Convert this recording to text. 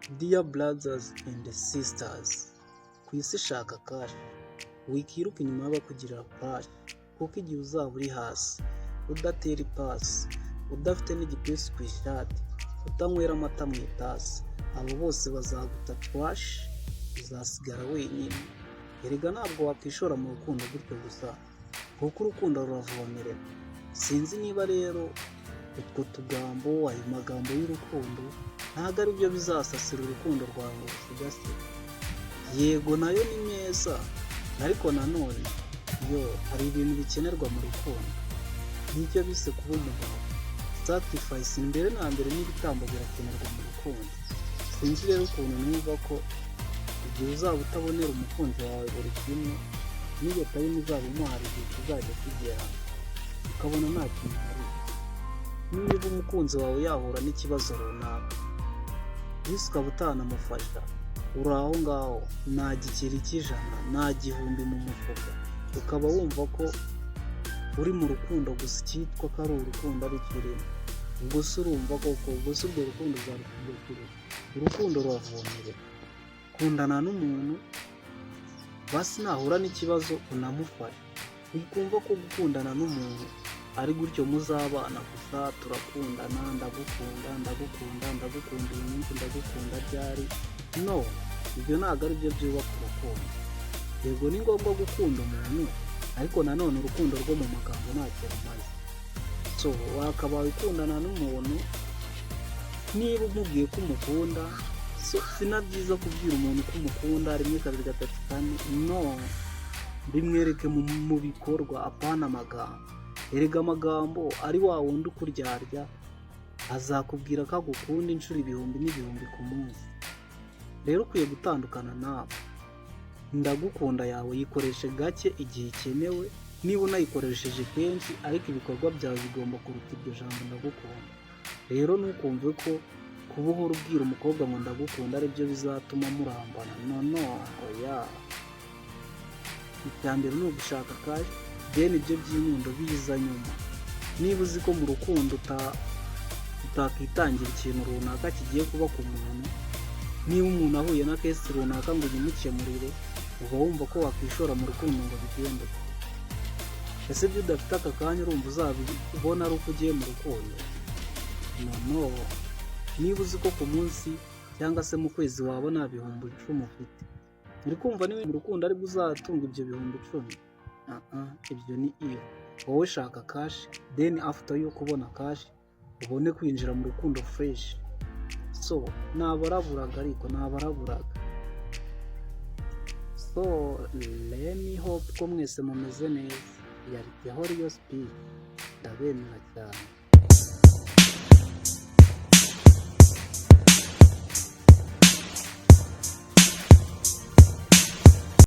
Dear brothers and sisters, ku isi shaka cash, wikiruka inyuma y'abakugirira flash, kuko igihe uzaba uri hasi, udatera ipasi, udafite n'igipesi ku ishati, utanywera amata mu itasi, abo bose bazaguta trash, uzasigara wenyine. Erega ntabwo wakwishora mu rukundo gutyo gusa, kuko urukundo ruravomerera. Sinzi niba rero utwo tugambo, ayo magambo y'urukundo ntabwo ari byo bizasasira urukundo rwawe ngo rusigasire. Yego nayo ni meza, ariko nanone hari ibintu bikenerwa mu rukundo, n'icyo bise kuba umugabo. Sacrifice mbere na mbere n'ibitambo birakenerwa mu rukundo. Sinzi rero ukuntu numva ko igihe uzaba utabonera umukunzi wawe buri kimwe, n'iyo time uzaba umuhari igihe kizajya kigera, ukabona nta kintu ari. Niba umukunzi wawe yahura n'ikibazo runaka, bisi ukaba utanamufasha, uri aho ngaho nta giceri cy'ijana, nta gihumbi mu mufuka, ukaba wumva ko uri mu rukundo gusa icyitwa ko ari urukundo ari kirimo. Ubwo se urumva koko, ubwo se urwo rukundo uzarukundo kirimo? Urukundo ruravomerera. Kundana n'umuntu basi nahura n'ikibazo unamufasha. Wikumva ko gukundana n'umuntu ari gutyo muzabana gusa, turakundana, ndagukunda uyu munsi, ndagukunda ryari. No, ibyo ntabwo ari byo byubaka urukundo. Yego ni ngombwa gukunda umuntu, ariko nanone urukundo rwo mu magambo ntacyo rumaze. So wakabaye ukundana n'umuntu, niba umubwiye ko umukunda, si na byiza kubwira umuntu ko umukunda rimwe kabiri gatatu kane. No, bimwereke mu bikorwa, apana amagambo. Erega amagambo ari wa wundi ukuryarya, azakubwira ko agukunda inshuro ibihumbi n'ibihumbi ku munsi. Rero ukwiye gutandukana nawe. Ndagukunda yawe yikoreshe gake igihe ikenewe, niba unayikoresheje kenshi, ariko ibikorwa byawe bigomba kuruta iryo jambo ndagukunda. Rero ntukumve ko kuba uhora ubwira umukobwa ngo ndagukunda ari byo bizatuma murambana. No, oya. Icya mbere ni ugushaka cash, then ibyo by'inyundo biza nyuma. Niba uzi ko mu rukundo utakwitangira ikintu runaka kigiye kuba ku muntu, niba umuntu ahuye na kesi runaka ngo ugimukemurire, uba wumva ko wakwishora mu rukundo ngo bigende. Ese ibyo udafite aka kanya urumva uzabibona ari uko ugiye mu rukundo? No. Niba uzi ko ku munsi cyangwa se mu kwezi waba nta bihumbi 10 ufite, uri kumva niba mu rukundo aribwo uzatunga ibyo bihumbi 10? Ibyo ni iyo. Wowe shaka cash, then after yo kubona cash ubone kwinjira mu rukundo fresh. So nabaraburaga, ariko nabaraburaga. So let me hope ko mwese mumeze neza. Yari Horiyo Speed, ndabemera cyane.